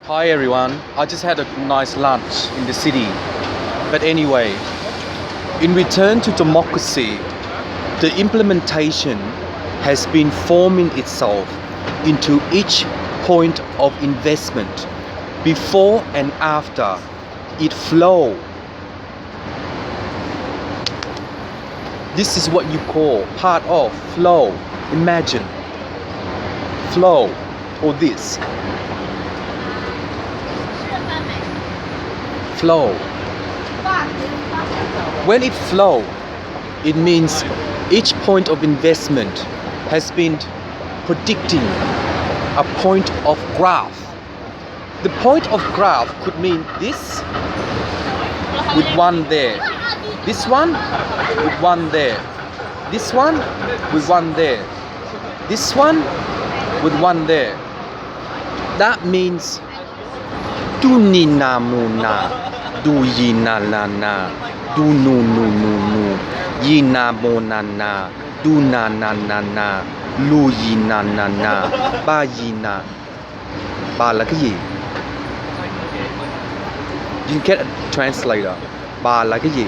Hi everyone, I just had a nice lunch in the city. But anyway, in return to democracy, the implementation has been forming itself into each point of investment before and after it flow. This is what you call part of flow. Imagine flow or this flow. When it flow, it means each point of investment has been predicting a point of graph. The point of graph could mean this with one there, this one with one there, this one with one there, this one with one there. That means do ni na mu na, do yi na la na, do nu nu nu nu, yi na mo na na, do na na na na, lu yi na na na, ba yi na, ba là cái gì? You can get a translator. Ba là cái gì?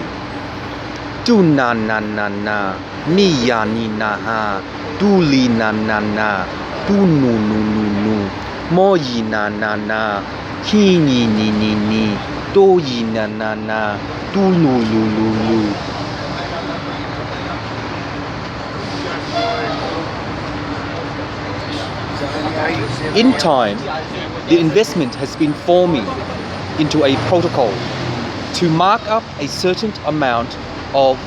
Do na na na na, mi ya ni na ha, do li na na na, do nu nu nu nu, mo yi na na na, hi ni ni ni ni, do yi na na na, do lu lu lu lu. In time, the investment has been forming into a protocol to mark up a certain amount of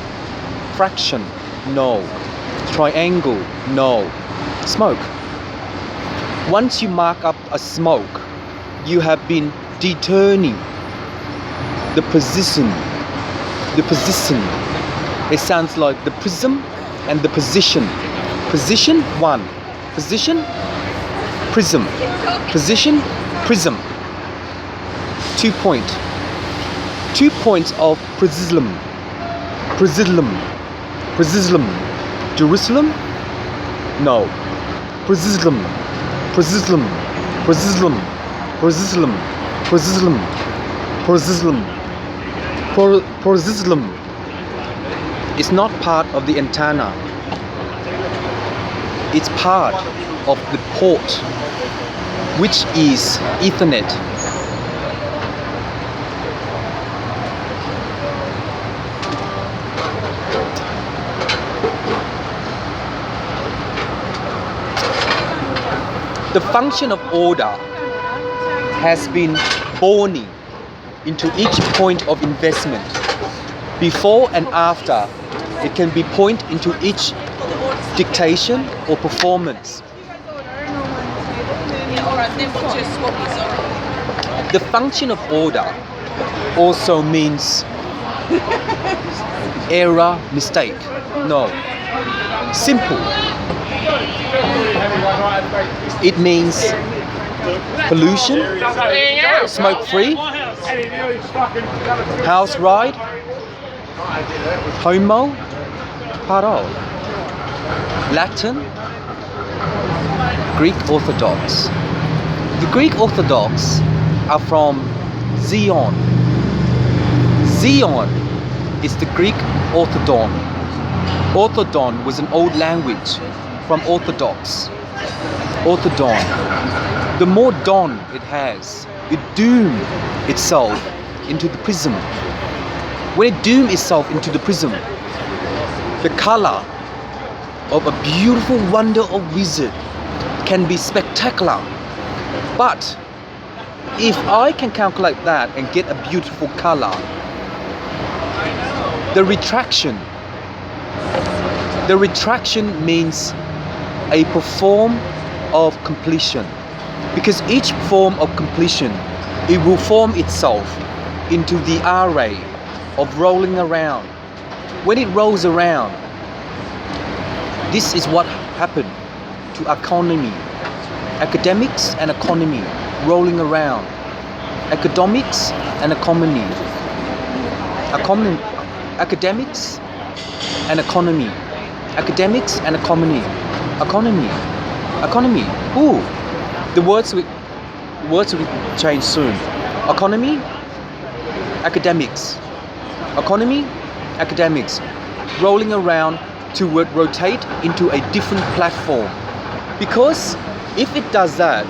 fraction, no. Triangle, no. Smoke. Once you mark up a smoke, you have been determining the position. The position. It sounds like the prism and the position. Position 1. Position prism. Position prism. 2 point. 2 points of prism. Prism. Prism. Jerusalem? No. Prism. Prism. Prism. Prism. Prism. Prism. Prism is not part of the antenna. It's part of the port, which is Ethernet. The function of order has been born into each point of investment. Before and after, it can be point into each dictation or performance. The function of order also means error, mistake. No. Simple. It means pollution, smoke free, house ride, homo, paro. Latin, Greek Orthodox. The Greek Orthodox are from Zion. Zion is the Greek orthodon. Orthodon was an old language from Orthodox. Orthodon. The more don it has, it doom itself into the prism. When it doom itself into the prism, the color of a beautiful wonder of wizard can be spectacular. But if I can calculate that and get a beautiful color, the retraction means a form of completion. Because each form of completion, it will form itself into the array of rolling around. When it rolls around, this is what happened to economy. Academics and economy rolling around. Academics and economy. Academics and economy. Academics and economy. Economy. Ooh. The words with words will change soon. Economy, academics. Economy, academics. Rolling around to rotate into a different platform. Because if it does that,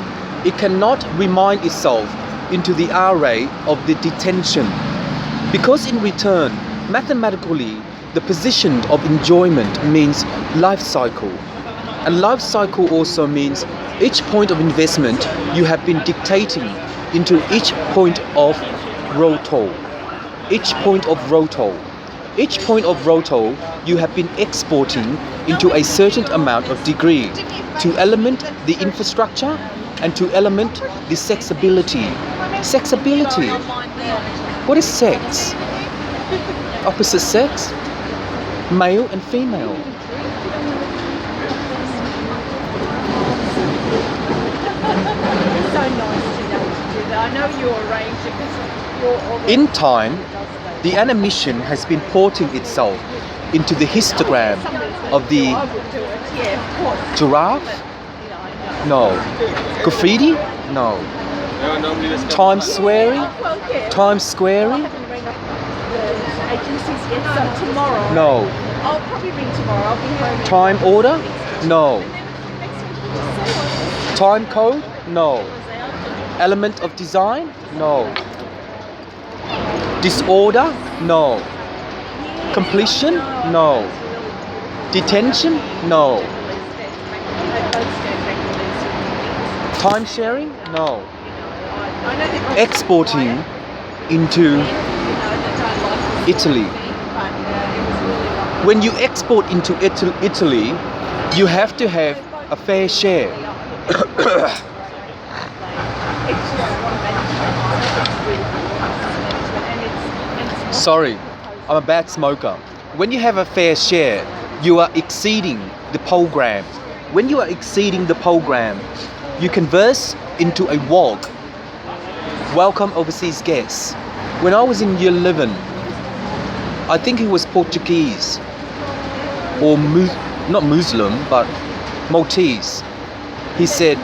it cannot remind itself into the array of the detention. Because in return, mathematically, the position of enjoyment means life cycle. And life cycle also means each point of investment you have been dictating into each point of rotor. Each point of rotor. Each point of rotor you have been exporting into a certain amount of degree to element the infrastructure and to element the sexability. Sexability. What is sex? Opposite sex? Male and female. It's so nice to know to do that. I know you arrange it because you're already... In time, the animation has been porting itself into the histogram of the I would do it, yeah, of course. giraffe? Yeah, I No. know. Graffiti? No. Times Square? Well, yeah. Times I Square? haven't rang up the agencies yet, so tomorrow. No. I'll probably ring tomorrow. I'll be home. Time order? No. And then next week we'll just say what Time code? No. was out. Element of design? No. Disorder? No. Completion? No. Detention? No. Time sharing? No. Exporting into Italy. When you export into Italy, you have to have a fair share. Sorry, I'm a bad smoker. When you have a fair share, you are exceeding the program. When you are exceeding the program, you converse into a walk. Welcome overseas guests. When I was in year 11, I think he was Portuguese or not Muslim, but Maltese. He said,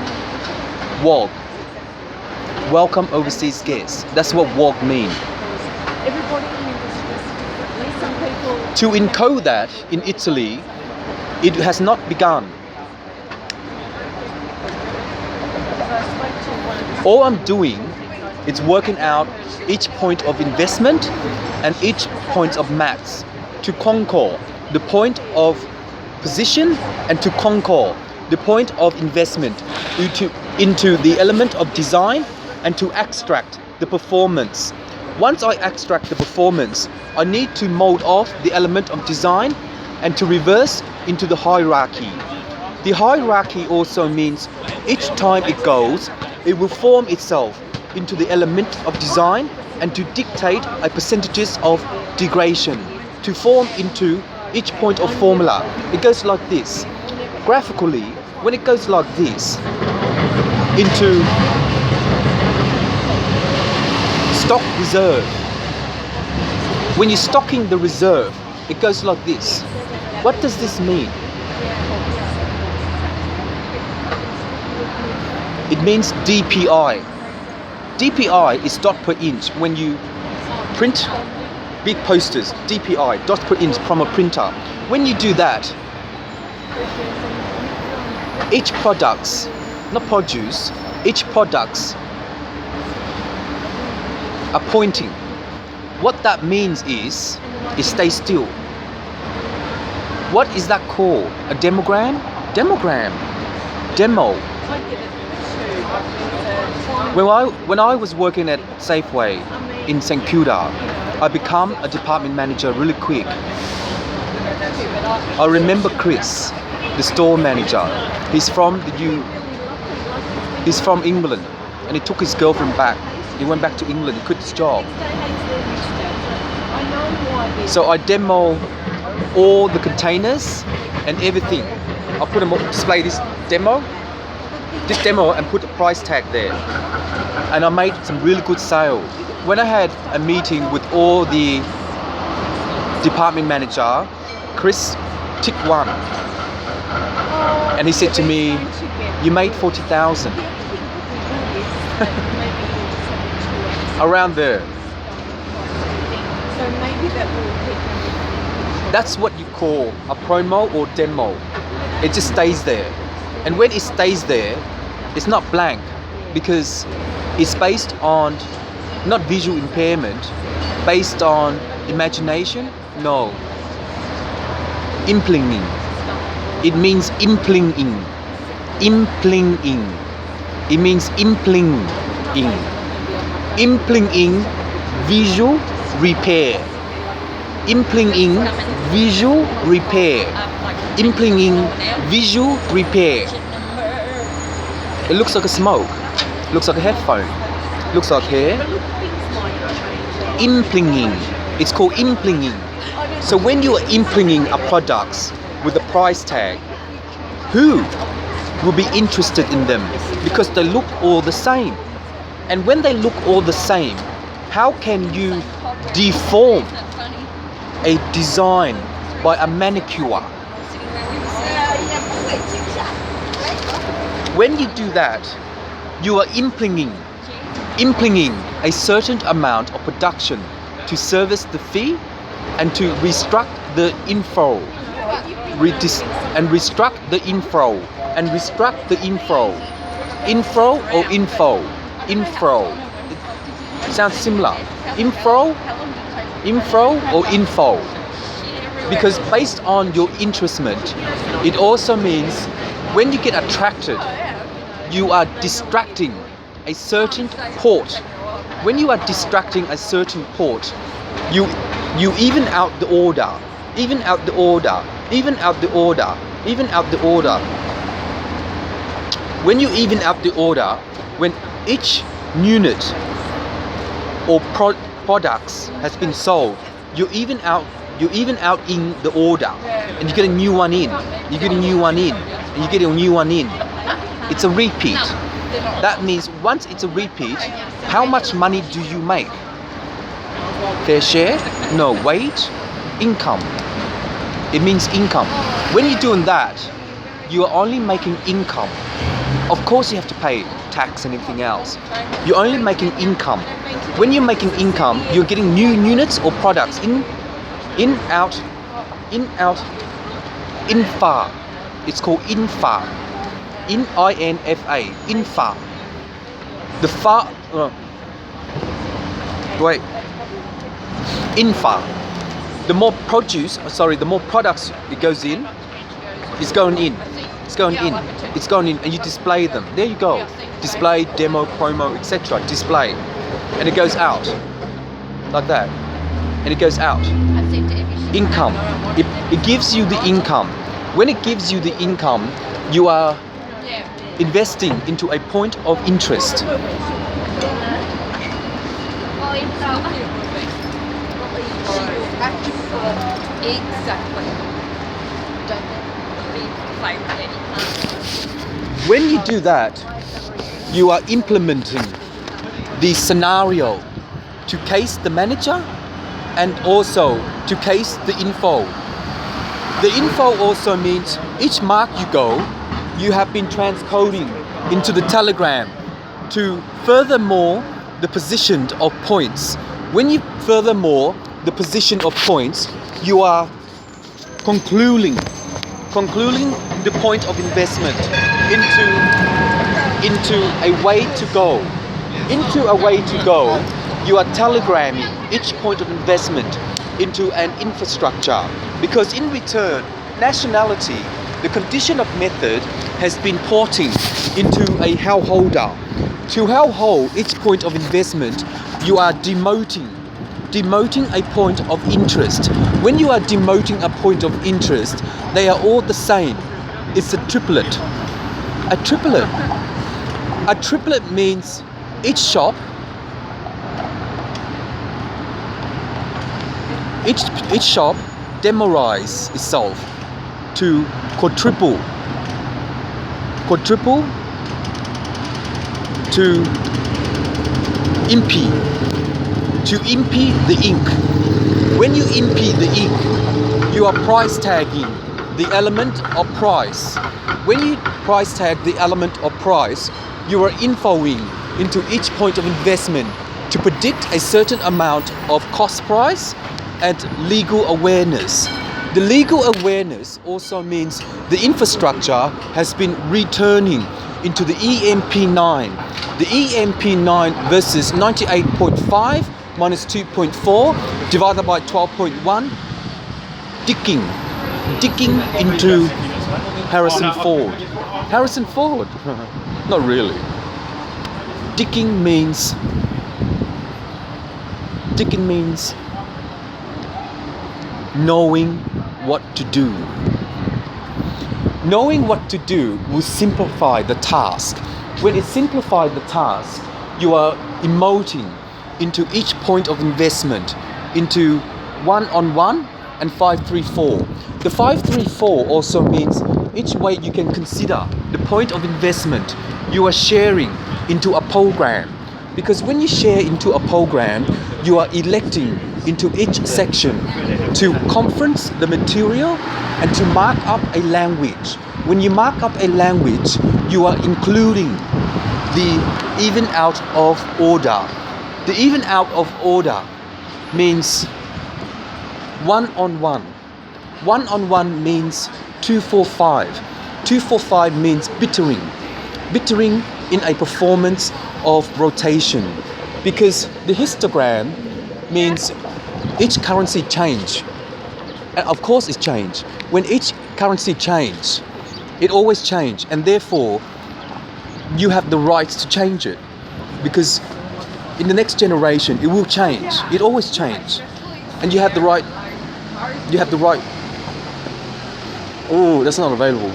walk. Welcome overseas guests. That's what walk means. Everybody in industry is differently. Some people... To encode that in Italy, it has not begun. All I'm doing is working out each point of investment and each point of maths to conquer the point of position and to conquer the point of investment into the element of design and to extract the performance. Once I extract the performance, I need to mold off the element of design and to reverse into the hierarchy. The hierarchy also means each time it goes, it will form itself into the element of design and to dictate a percentages of degradation to form into each point of formula. It goes like this. Graphically, when it goes like this, into stock reserve. When you're stocking the reserve, it goes like this. What does this mean? It means DPI. DPI is dot per inch. When you print big posters, DPI, dot per inch from a printer. When you do that, each products, not produce, each products are pointing. What that means is, it stays still. What is that called? A demogram? Demogram. Demo. When I was working at Safeway in St. Kilda, I became a department manager really quick. I remember Chris, the store manager. He's from England, and he took his girlfriend back. He went back to England, he quit his job. So I demo all the containers and everything. I put them up, display this demo and put a price tag there. And I made some really good sale. When I had a meeting with all the department manager, Chris ticked one. And he said to me, you made 40,000. maybe you just have 2 Around there. So maybe that will keep them. That's what you call a promo or demo. It just stays there. And when it stays there, it's not blank because it's based on not visual impairment, based on imagination. No. Implinting. It means implinting. Implinting. It means implinting. Implinting visual repair. Implinting visual repair. Implinting visual repair. It looks like a smoke. Looks like a headphone. Looks like hair. Implinting. It's called implinting. So when you are implinting a product with a price tag, who will be interested in them? Because they look all the same. And when they look all the same, how can you deform a design by a manicure? When you do that, you are implinting a certain amount of production to service the fee and to restruct the info. Restruct the info. And restruct the info. Info or info? Info. It sounds similar. Info or info. Because based on your interestment, it also means when you get attracted, you are distracting a certain port. When you are distracting a certain port, you even out the order, even out the order, even out the order, even out the order. When you even out the order, when each unit or products has been sold, you even out in the order, and you get a new one in, you get a new one in, and you get a new one in. It's a repeat. That means once it's a repeat, how much money do you make? Fair share? No, wage? Income. It means income. When you're doing that, you are only making income. Of course you have to pay tax and everything else. You're only making income. When you're making income, you're getting new units or products in, out, infar. It's called infar. INFA. Infar. The far. Wait. Infar. The more the more products it goes in, it's going in. It's going in. It's going in, and you display them. There you go. Display, demo, promo, etc. Display, and it goes out like that, and it goes out. Income. It gives you the income. When it gives you the income, you are investing into a point of interest. When you do that, you are implementing the scenario to case the manager and also to case the info. The info also means each mark you go, you have been transcoding into the telegram to furthermore the position of points. When you furthermore the position of points, you are concluding the point of investment into a way to go. Into a way to go, you are telegramming each point of investment into an infrastructure, because in return, nationality, the condition of method, has been porting into a householder. To household each point of investment, you are demoting a point of interest. When you are demoting a point of interest, they are all the same. It's a triplet. A triplet means each shop, demorize itself to quadruple to impede the ink. When you impede the ink, you are price tagging the element of price. When you price tag the element of price, you are infoing into each point of investment to predict a certain amount of cost price and legal awareness. The legal awareness also means the infrastructure has been returning into the EMP9. The EMP9 versus 98.5 minus 2.4 divided by 12.1, digging into Harrison Ford. Harrison Ford? Not really. Digging means knowing what to do. Knowing what to do will simplify the task. When it simplifies the task, you are emoting into each point of investment into 1-on-1 and 5-3-4. The 5-3-4 also means each way you can consider the point of investment you are sharing into a program. Because when you share into a program, you are electing into each section to conference the material and to mark up a language. When you mark up a language, you are including the even out of order. The even out of order means 1-on-1. 1-on-1 means 2-4-5. 2-4-5 means bittering. Bittering in a performance of rotation. Because the histogram means each currency change. And of course it change. When each currency change, it always change, and therefore you have the right to change it. Because in the next generation it will change. It always change. And you have the right. Oh, that's not available.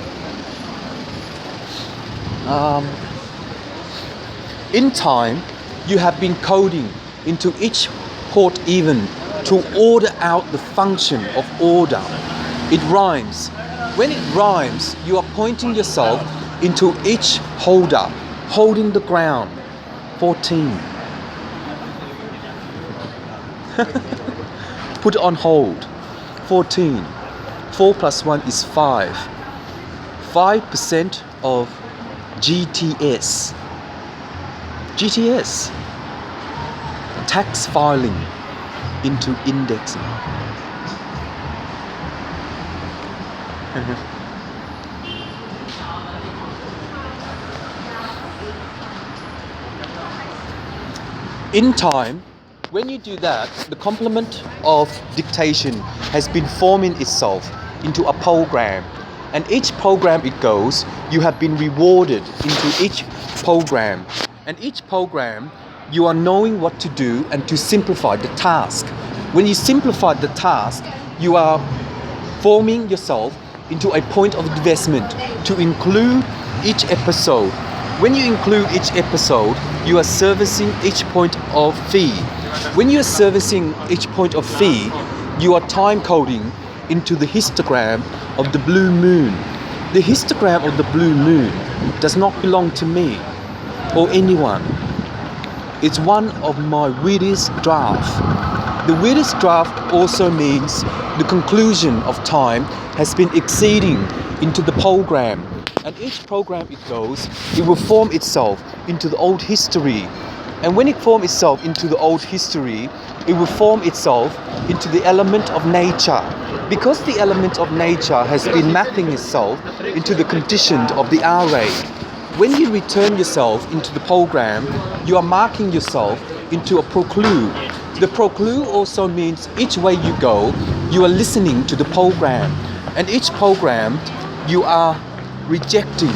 In time, you have been coding into each port even to order out the function of order. It rhymes. When it rhymes, you are pointing yourself into each holder, holding the ground. 14. Put it on hold. 14. 4 plus 1 is 5. 5% of GTS. GTS. Tax filing into indexing. In time, when you do that, the complement of dictation has been forming itself into a program. And each program it goes, you have been rewarded into each program. And each program, you are knowing what to do and to simplify the task. When you simplify the task, you are forming yourself into a point of investment to include each episode. When you include each episode, you are servicing each point of fee. When you are servicing each point of fee, you are time coding into the histogram of the blue moon. The histogram of the blue moon does not belong to me or anyone. It's one of my weirdest drafts. The weirdest draft also means the conclusion of time has been exceeding into the program. And each program it goes, it will form itself into the old history. And when it forms itself into the old history, it will form itself into the element of nature. Because the element of nature has been mapping itself into the condition of the array. When you return yourself into the program, you are marking yourself into a proclue. The proclue also means each way you go, you are listening to the program. And each program, you are rejecting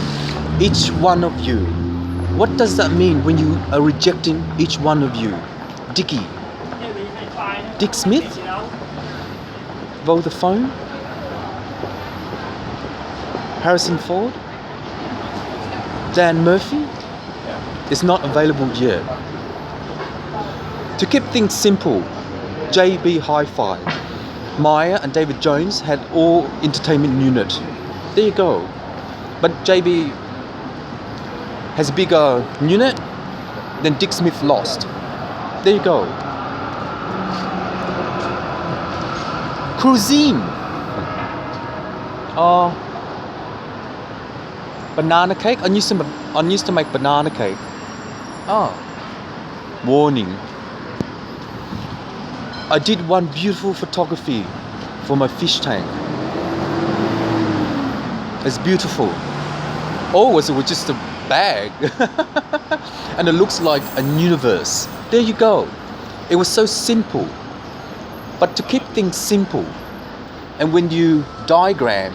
each one of you. What does that mean when you are rejecting each one of you? Dickie. Dick Smith? Vodafone? Harrison Ford? Dan Murphy? Is not available yet. To keep things simple, JB Hi-Fi. Maya and David Jones had all entertainment unit. There you go. But JB has a bigger unit than Dick Smith lost. There you go. Cuisine. Banana cake. I used to make banana cake. Oh. morning, I did one beautiful photography for my fish tank. It's beautiful. Oh, it was just a bag. And it looks like a universe. There you go. It was so simple. But to keep things simple, and when you diagram,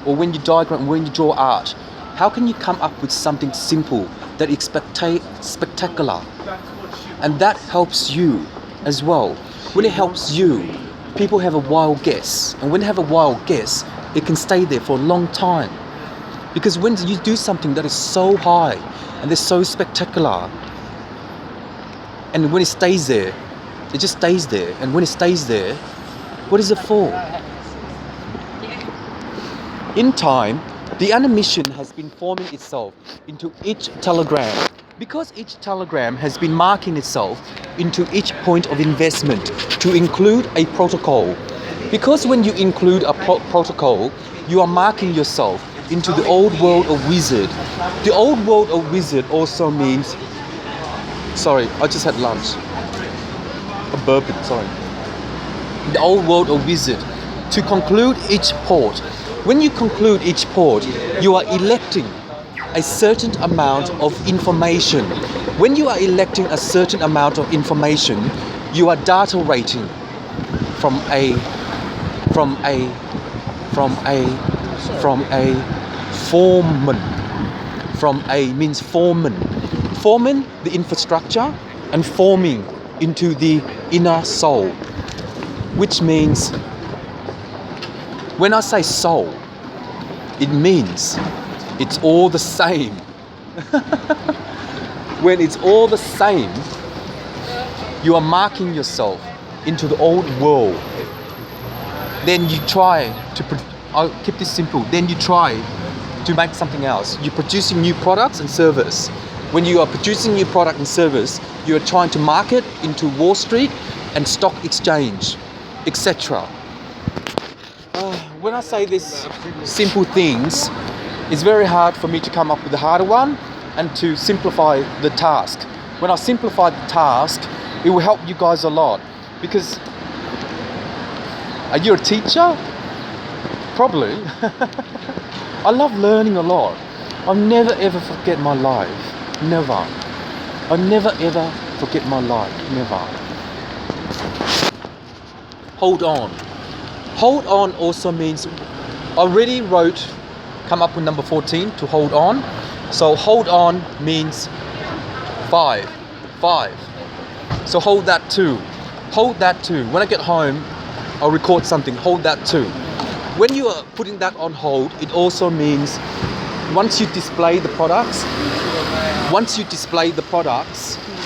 or when you draw art, how can you come up with something simple that is spectacular? And that helps you as well. When it helps you, people have a wild guess. And when they have a wild guess, it can stay there for a long time. Because when you do something that is so high and it's so spectacular, and when it stays there, it just stays there. And when it stays there, what is it for? In time, the animation has been forming itself into each telegram. Because each telegram has been marking itself into each point of investment to include a protocol. Because when you include a protocol, you are marking yourself into the old world of wizard. The old world of wizard also means... Sorry, I just had lunch. A bourbon, sorry. The old world of wizard. To conclude each port. When you conclude each port, you are electing a certain amount of information. When you are electing a certain amount of information, you are data rating from a foreman. From a means foreman. Foreman, the infrastructure, and forming into the inner soul. Which means, when I say soul, it means it's all the same. When it's all the same, you are marking yourself into the old world. Then you try to, I'll keep this simple, then you try to make something else. You're producing new products and service. When you are producing new product and service, you are trying to market into Wall Street and stock exchange, etc. When I say these simple things, it's very hard for me to come up with the harder one and to simplify the task. When I simplify the task, it will help you guys a lot. Because, are you a teacher? Probably. I love learning a lot. I'll never ever forget my life. Never. I'll never ever forget my life. Never. Hold on. Hold on also means, I already come up with number 14 to hold on. So hold on means 5. So hold that too. Hold that too. When I get home, I'll record something. Hold that too. When you are putting that on hold, it also means once you display the products,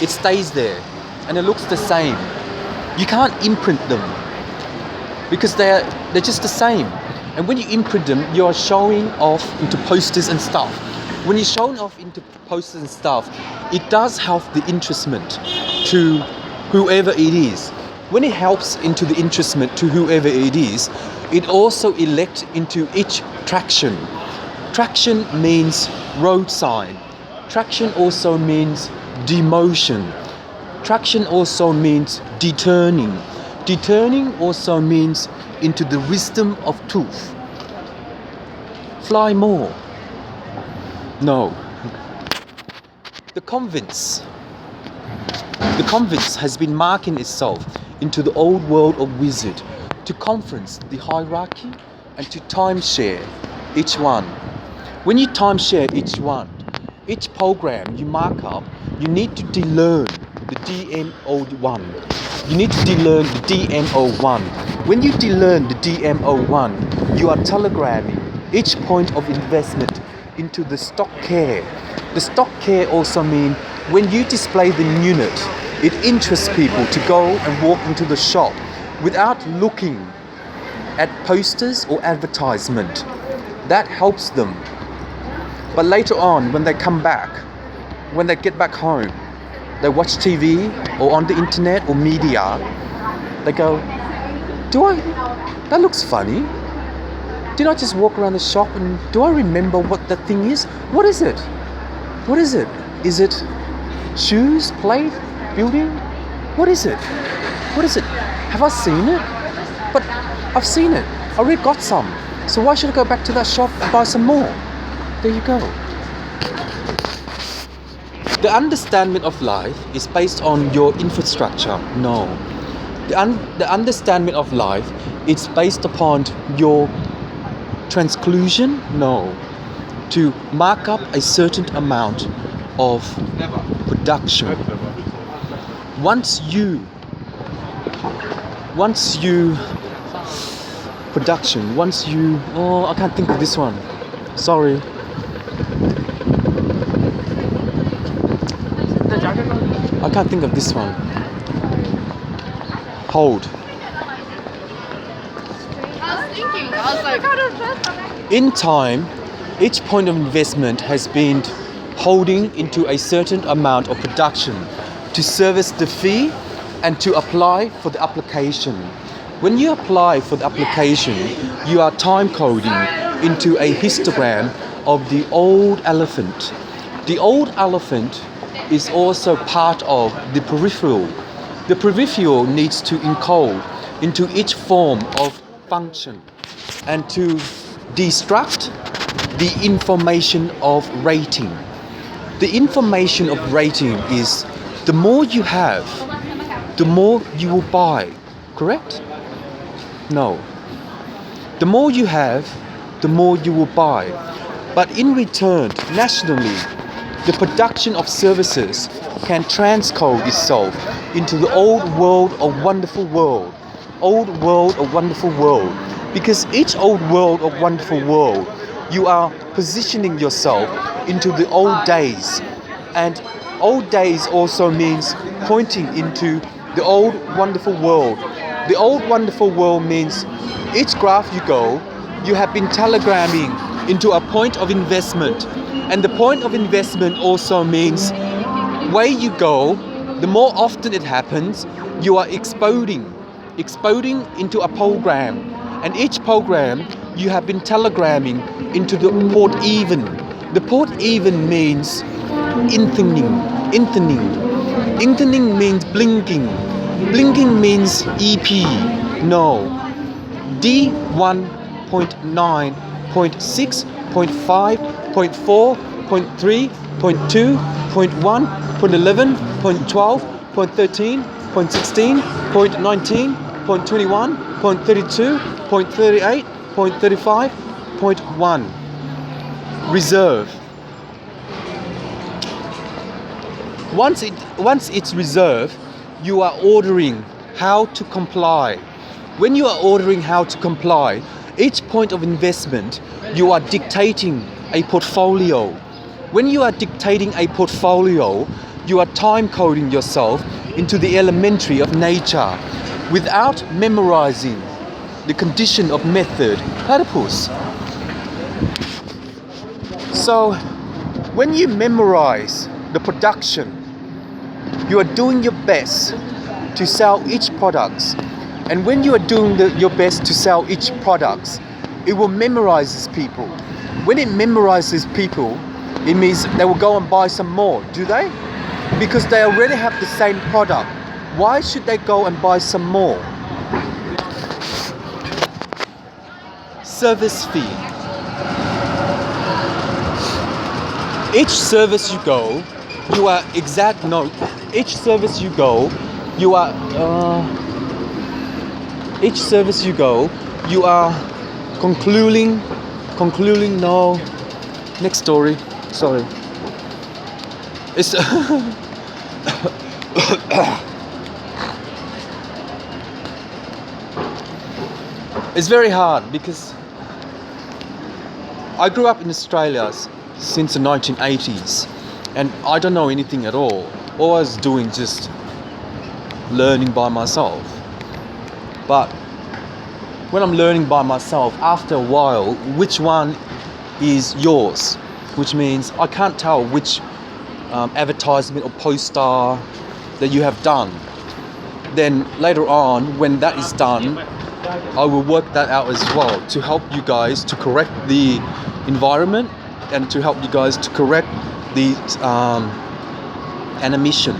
it stays there and it looks the same. You can't imprint them because they're just the same. And when you imprint them, you're showing off into posters and stuff. When you're showing off into posters and stuff, it does help the interestment to whoever it is. When it helps into the interestment to whoever it is, it also elects into each traction. Traction means road sign. Traction also means demotion. Traction also means deturning. Deturning also means into the wisdom of truth. Fly more. No. The convince has been marking itself into the old world of wizard to conference the hierarchy and to timeshare each one. When you timeshare each one, each program you mark up, you need to de-learn the DMO1. You need to de-learn the DMO1. When you de-learn the DMO1, you are telegramming each point of investment into the stock care. The stock care also means when you display the unit, it interests people to go and walk into the shop without looking at posters or advertisement. That helps them. But later on, when they come back, when they get back home, they watch TV or on the internet or media, they go, that looks funny. Did I just walk around the shop and do I remember what that thing is? What is it? What is it? Is it Shoes, plate, building? What is it? What is it? Have I seen it? But I've seen it. I already got some. So why should I go back to that shop and buy some more? There you go. The understanding of life is based on your infrastructure. No. The understanding of life is based upon your transclusion. No. To mark up a certain amount of production. Once you I can't think of this one. Sorry. I can't think of this one. Hold. In time, each point of investment has been holding into a certain amount of production to service the fee and to apply for the application. When you apply for the application, you are time coding into a histogram of the old elephant. The old elephant is also part of the peripheral. The peripheral needs to encode into each form of function and to destruct the information of rating. The information of rating is the more you have, the more you will buy. Correct? No. The more you have, the more you will buy. But in return, nationally, the production of services can transcode itself into the old world of wonderful world. Old world of wonderful world. Because each old world of wonderful world, you are positioning yourself into the old days. And old days also means pointing into the old wonderful world. The old wonderful world means each graph you go, you have been telegramming into a point of investment. And the point of investment also means where you go, the more often it happens, you are exploding into a program. And each program you have been telegramming into the port even. The port even means inthening. Inthening means blinking. Blinking means EP. No. D1.9, 0.6, 0.5, 0.4, 0.3, 0.2, 0.1, 0.11, 0.12, 0.13, 0.16, 0.19, 0.21, 0.32, 0.38, 0.35, 0.1. Reserve. Once it's reserved, you are ordering how to comply. When you are ordering how to comply, each point of investment, you are dictating a portfolio. When you are dictating a portfolio, you are time coding yourself into the elementary of nature without memorizing the condition of method, platypus. So, when you memorize the production, you are doing your best to sell each product. And when you are doing your best to sell each product, it will memorize people. When it memorizes people, it means they will go and buy some more, do they? Because they already have the same product. Why should they go and buy some more? Service fee. Each service you go, you are each service you go, you are concluding, no, next story, sorry. It's it's very hard because I grew up in Australia since the 1980s and I don't know anything at all. All I was doing just learning by myself. But when I'm learning by myself, after a while, which one is yours? Which means I can't tell which advertisement or poster that you have done. Then later on, when that is done, I will work that out as well to help you guys to correct the environment and to help you guys to correct the animation.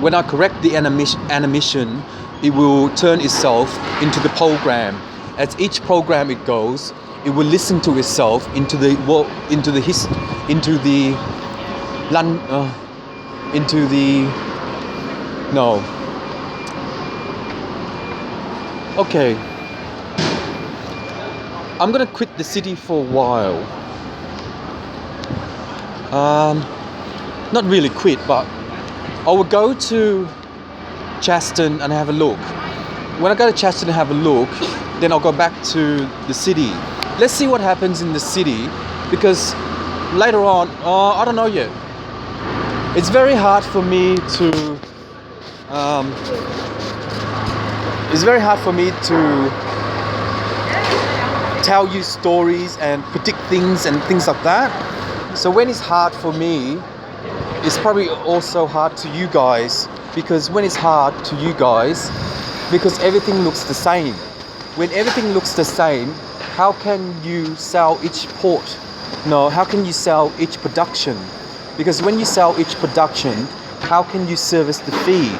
When I correct the animation, it will turn itself into the program. As each program it goes, it will listen to itself into the no. Okay. I'm gonna quit the city for a while. Not really quit, but I will go to Chaston and have a look. When I go to Chaston and have a look, then I'll go back to the city. Let's see what happens in the city, because later on, I don't know yet. It's very hard for me to. It's very hard for me to tell you stories and predict things and things like that. So when it's hard for me, it's probably also hard to you guys, because when it's hard to you guys, because everything looks the same. When everything looks the same, how can you sell each port? No, how can you sell each production? Because when you sell each production, how can you service the fee?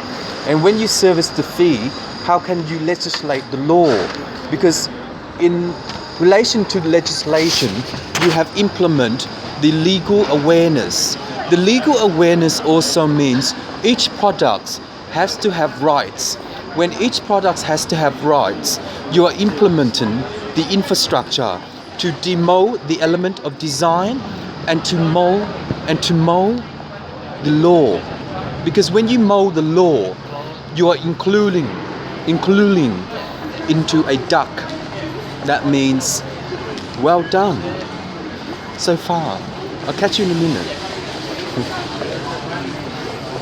And when you service the fee, how can you legislate the law? Because in relation to legislation, you have implement the legal awareness. The legal awareness also means each product has to have rights. When each product has to have rights, you are implementing the infrastructure to demo the element of design and to mold the law. Because when you mold the law, you are including into a duck. That means well done so far. I'll catch you in a minute.